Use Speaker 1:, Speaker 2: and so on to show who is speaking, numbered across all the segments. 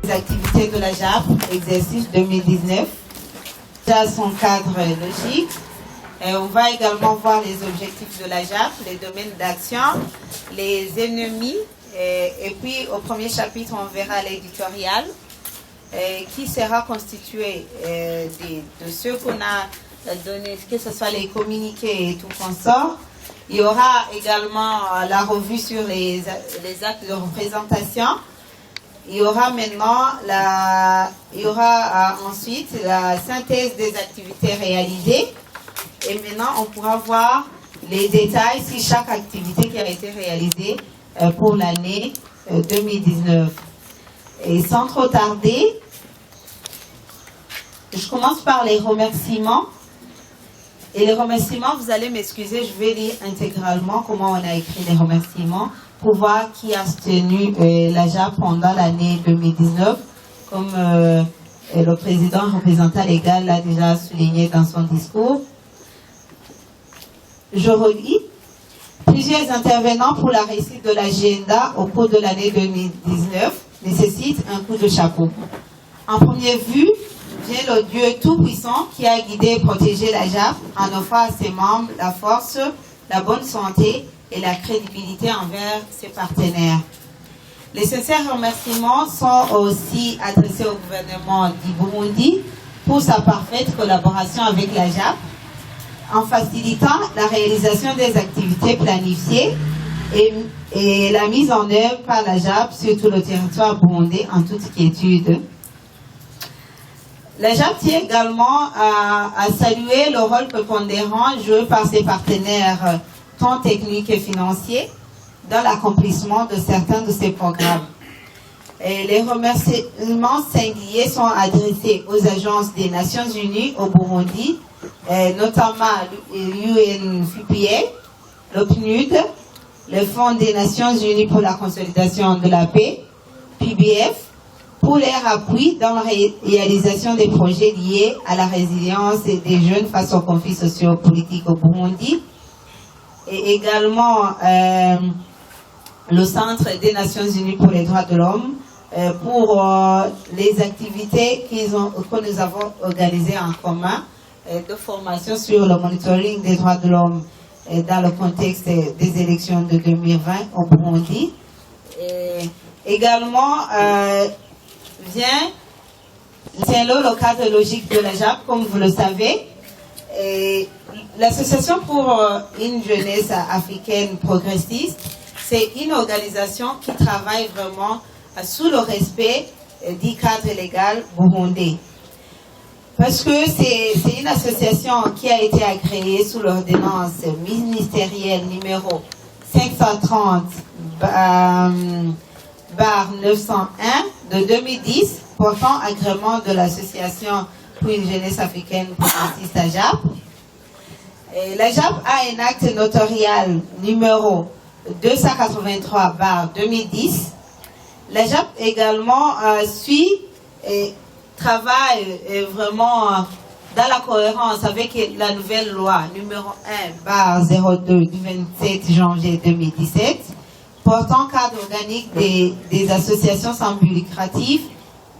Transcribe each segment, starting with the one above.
Speaker 1: les activités de la JAP, exercice 2019, déjà son cadre logique. Et on va également voir les objectifs de la JAP, les domaines d'action, les ennemis, et puis au premier chapitre, on verra l'éditorial, qui sera constitué de ceux qu'on a donné, que ce soit les communiqués et tout consort. Il y aura également la revue sur les actes de représentation. Il y aura maintenant ensuite la synthèse des activités réalisées. Et maintenant, on pourra voir les détails sur chaque activité qui a été réalisée pour l'année 2019. Et sans trop tarder, je commence par les remerciements. Et les remerciements, vous allez m'excuser, je vais lire intégralement comment on a écrit les remerciements pour voir qui a soutenu la JAP pendant l'année 2019, comme le président représentant légal l'a déjà souligné dans son discours. Je relis. Plusieurs intervenants pour la réussite de l'agenda au cours de l'année 2019 nécessitent un coup de chapeau. En première vue, vient le Dieu Tout-Puissant qui a guidé et protégé la JAP en offrant à ses membres la force, la bonne santé et la crédibilité envers ses partenaires. Les sincères remerciements sont aussi adressés au gouvernement du Burundi pour sa parfaite collaboration avec la JAP, en facilitant la réalisation des activités planifiées et la mise en œuvre par la JAP sur tout le territoire burundais en toute quiétude. La JAP tient également à saluer le rôle prépondérant joué par ses partenaires tant techniques et financiers dans l'accomplissement de certains de ces programmes. Et les remerciements singuliers sont adressés aux agences des Nations Unies au Burundi, notamment l'UNFPA, le PNUD, le Fonds des Nations Unies pour la consolidation de la paix, PBF, pour leur appui dans la réalisation des projets liés à la résilience des jeunes face aux conflits sociopolitiques au Burundi, et également le Centre des Nations Unies pour les droits de l'homme pour les activités que nous avons organisées en commun de formation sur le monitoring des droits de l'homme dans le contexte des élections de 2020 au Burundi. Et également, tiens là le cadre logique de la JAP, comme vous le savez. L'Association pour une jeunesse africaine progressiste, c'est une organisation qui travaille vraiment sous le respect du cadre légal burundais. Parce que c'est une association qui a été agréée sous l'ordonnance ministérielle numéro 530/901 de 2010 portant agrément de l'association pour une jeunesse africaine progressiste à JAP. Et la JAP a un acte notarial numéro 283/2010. La JAP également suit et travaille vraiment dans la cohérence avec la nouvelle loi numéro 1/02 du 27 janvier 2017 portant cadre organique des associations sans but lucratif.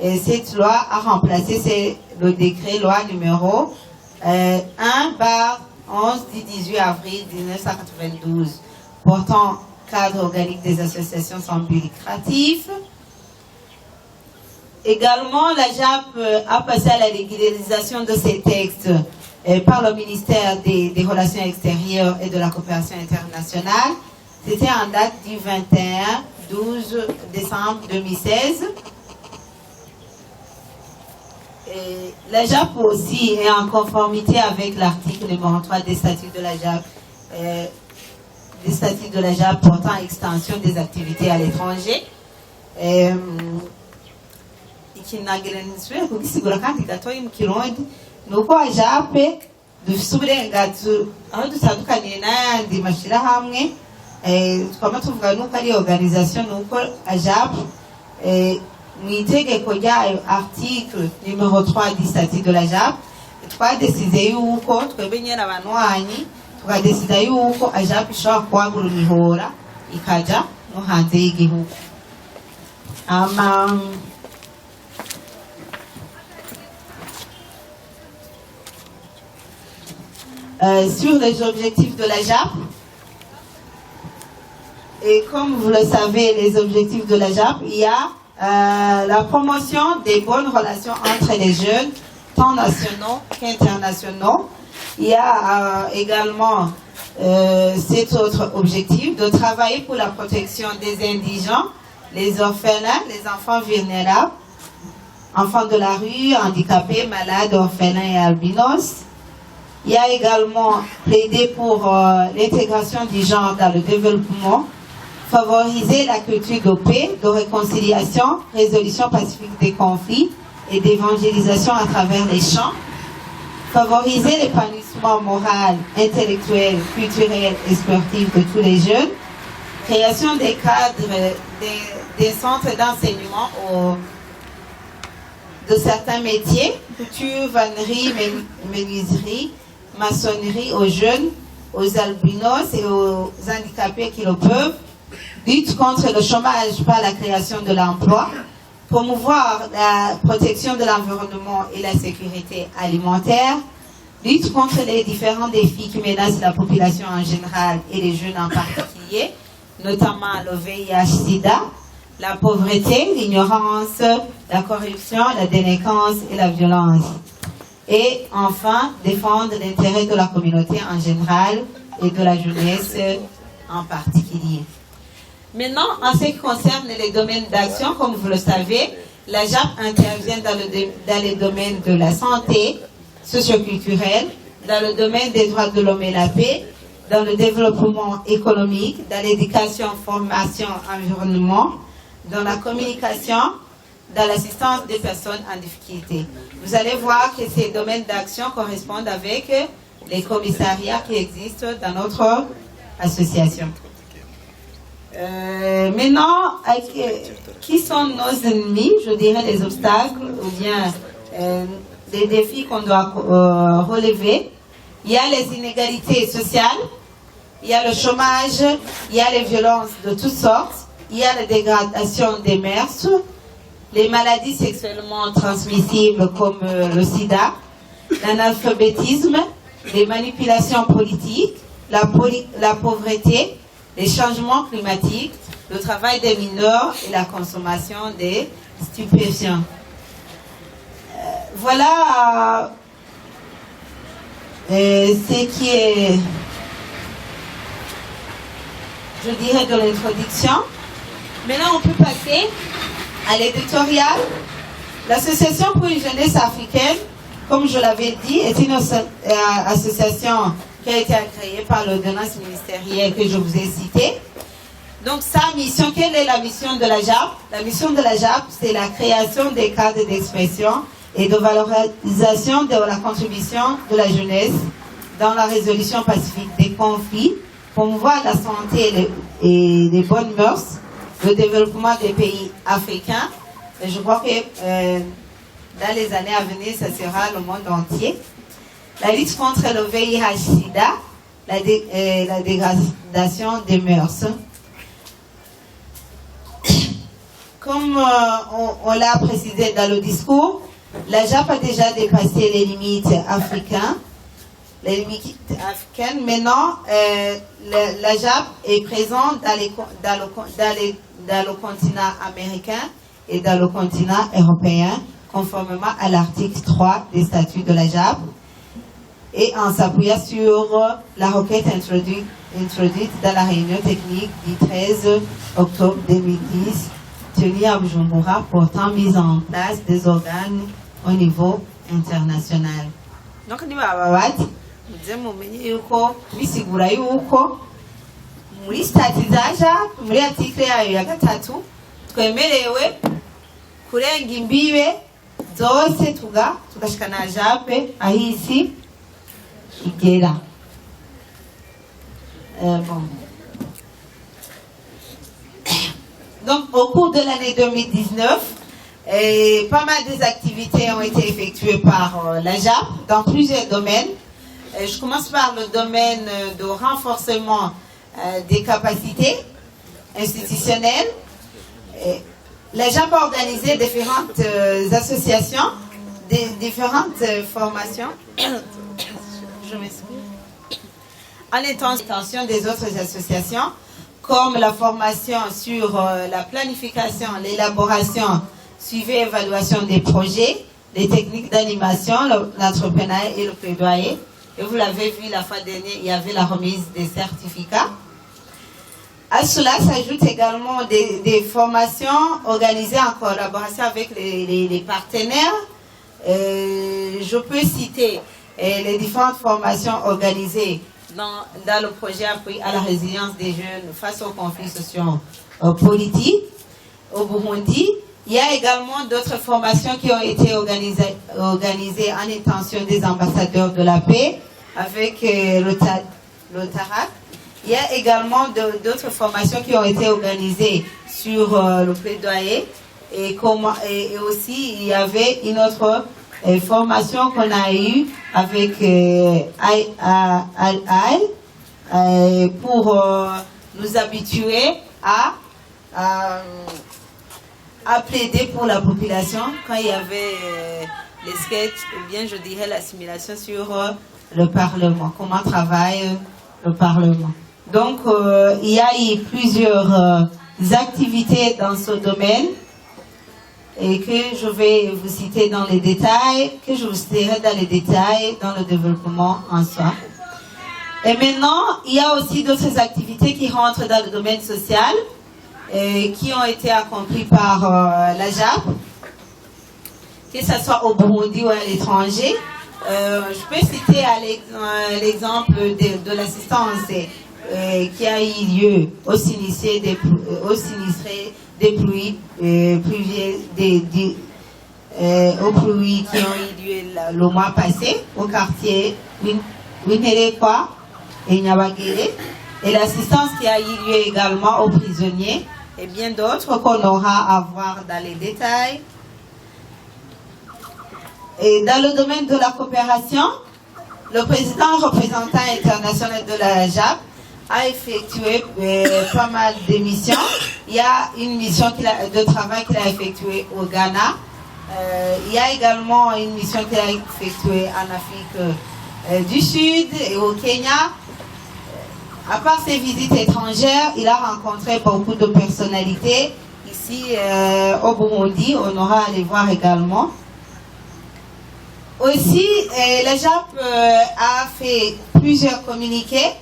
Speaker 1: Et cette loi a remplacé le décret loi numéro 1/11 du 18 avril 1992 portant cadre organique des associations sans but lucratif. Également, la JAP a passé à la légalisation de ces textes par le ministère des Relations extérieures et de la coopération internationale. C'était en date du 21-12 décembre 2016. Et la JAP aussi est en conformité avec l'article numéro 3 des statuts de la JAP, portant extension des activités à l'étranger. Ikinagereniswe kugisigura kandi gatoyi mu Kirundi nuko ajape dufite uburenganzira aho dutandukaniye n'ayandi mashyirahamwe twaba tuvuga nuko ari organisation nuko ajape mu itegeko ryayo article numéro 3 du statut de la JAP twadesize yuko twebwe nyene abanwanyi tukadesida yuko ajape ishobora kwagura imihora ikaja no hanze y'igihugu. sur les objectifs de la JAP. Et comme vous le savez, les objectifs de la JAP, il y a la promotion des bonnes relations entre les jeunes, tant nationaux qu'internationaux. Il y a également cet autre objectif de travailler pour la protection des indigents, les orphelins, les enfants vulnérables, enfants de la rue, handicapés, malades, orphelins et albinos. Il y a également plaidé pour l'intégration du genre dans le développement, favoriser la culture de paix, de réconciliation, résolution pacifique des conflits et d'évangélisation à travers les champs, favoriser l'épanouissement moral, intellectuel, culturel et sportif de tous les jeunes, création des cadres, des centres d'enseignement de certains métiers, couture, vannerie, menuiserie, maçonnerie aux jeunes, aux albinos et aux handicapés qui le peuvent, lutte contre le chômage par la création de l'emploi, promouvoir la protection de l'environnement et la sécurité alimentaire, lutte contre les différents défis qui menacent la population en général et les jeunes en particulier, notamment le VIH-Sida, la pauvreté, l'ignorance, la corruption, la délinquance et la violence. Et enfin, défendre l'intérêt de la communauté en général et de la jeunesse en particulier. Maintenant, en ce qui concerne les domaines d'action, comme vous le savez, la JAP intervient dans les domaines de la santé socioculturelle, dans le domaine des droits de l'homme et la paix, dans le développement économique, dans l'éducation, formation, environnement, dans la communication, dans l'assistance des personnes en difficulté. Vous allez voir que ces domaines d'action correspondent avec les commissariats qui existent dans notre association. Maintenant, qui sont nos ennemis, je dirais les obstacles ou bien les défis qu'on doit relever? Il y a les inégalités sociales, il y a le chômage, il y a les violences de toutes sortes, il y a la dégradation des mœurs, les maladies sexuellement transmissibles comme le sida, l'analphabétisme, les manipulations politiques, la pauvreté, les changements climatiques, le travail des mineurs et la consommation des stupéfiants. Voilà ce qui est, je dirais, de l'introduction. Maintenant, on peut passer à l'éditorial. L'Association pour une jeunesse africaine, comme je l'avais dit, est une association qui a été créée par l'ordonnance ministérielle que je vous ai citée. Donc, sa mission, quelle est la mission de la JAP? La mission de la JAP, c'est la création des cadres d'expression et de valorisation de la contribution de la jeunesse dans la résolution pacifique des conflits, promouvoir la santé et les bonnes mœurs, le développement des pays africains. Et je crois que dans les années à venir, ça sera le monde entier. La lutte contre le VIH-Sida, la dégradation des mœurs. Comme on l'a précisé dans le discours, la JAP a déjà dépassé les limites africaines. Maintenant, la JAP est présente dans le continent américain et dans le continent européen, conformément à l'article 3 des statuts de la JAP, et en s'appuyant sur la requête introduite dans la réunion technique du 13 octobre 2010, tenue à Bujumbura, portant mise en place des organes au niveau international. Donc, nous avons bisigura yuko muri stati za JAP muri article yayo ya gatatu twemerewe kurenga imbibe zose tugashikana JAP ahisi igera. Bon. Donc au cours de l'année 2019, pas mal des activités ont été effectuées par la JAP dans plusieurs domaines. Je commence par le domaine de renforcement des capacités institutionnelles. La JAP a organisé différentes associations, différentes formations. Je je m'excuse. En intention des autres associations, comme la formation sur la planification, l'élaboration, suivi et évaluation des projets, les techniques d'animation, l'entrepreneuriat et le plaidoyer. Et vous l'avez vu la fois dernière, il y avait la remise des certificats. À cela s'ajoutent également des formations organisées en collaboration avec les partenaires. Je peux citer les différentes formations organisées dans le projet appui à la résilience des jeunes face aux conflits sociaux politiques au Burundi. Il y a également d'autres formations qui ont été organisées en intention des ambassadeurs de la paix avec l'OTARAC. Il y a également d'autres formations qui ont été organisées sur le plaidoyer et aussi il y avait une autre formation qu'on a eue avec pour nous habituer à plaider pour la population quand il y avait les sketchs, ou bien je dirais l'assimilation sur le Parlement, comment travaille le Parlement. Donc, il y a eu plusieurs activités dans ce domaine et que je vais vous citer dans les détails, que je vous citerai dans les détails dans le développement en soi. Et maintenant, il y a aussi d'autres activités qui rentrent dans le domaine social et qui ont été accomplies par la JAP, que ce soit au Burundi ou à l'étranger. Je peux citer l'exemple de l'assistance qui a eu lieu aux sinistrés des pluies, aux pluies qui ont eu lieu le mois passé au quartier Winerekwa et Nyabagere, et l'assistance qui a eu lieu également aux prisonniers et bien d'autres qu'on aura à voir dans les détails. Et dans le domaine de la coopération, le président représentant international de la JAP a effectué pas mal de missions. Il y a une mission de travail qu'il a effectuée au Ghana. Il y a également une mission qu'il a effectuée en Afrique du Sud et au Kenya. À part ses visites étrangères, il a rencontré beaucoup de personnalités ici au Burundi. On aura à les voir également. Aussi, la JAP a fait plusieurs communiqués.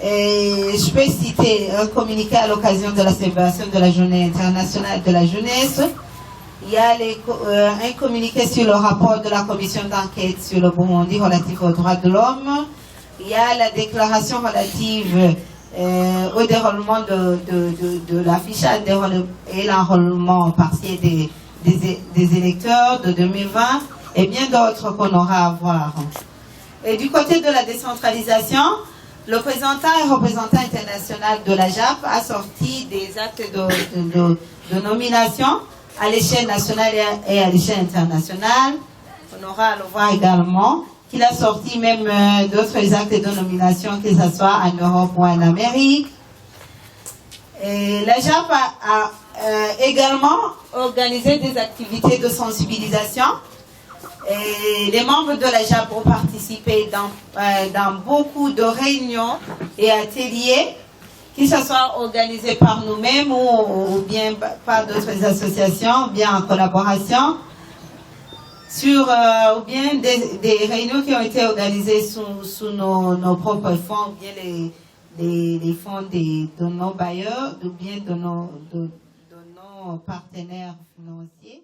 Speaker 1: Je peux citer un communiqué à l'occasion de la célébration de la Journée internationale de la jeunesse. Il y a un communiqué sur le rapport de la commission d'enquête sur le Burundi relatif aux droits de l'homme. Il y a la déclaration relative au déroulement de l'affichage et l'enrôlement partiel des électeurs de 2020 et bien d'autres qu'on aura à voir. Et du côté de la décentralisation, le représentant et représentant international de la JAP a sorti des actes de nomination à l'échelle nationale et à l'échelle internationale. On aura à le voir également qu'il a sorti même d'autres actes de nomination, que ce soit en Europe ou en Amérique. Et la JAP a également organisé des activités de sensibilisation. Et les membres de la JAP ont participé dans beaucoup de réunions et ateliers, que ce soit organisés par nous-mêmes ou bien par d'autres associations, bien en collaboration, ou bien des réunions qui ont été organisées sous nos propres fonds, ou bien les fonds de nos bailleurs, ou bien de nos partenaires financiers.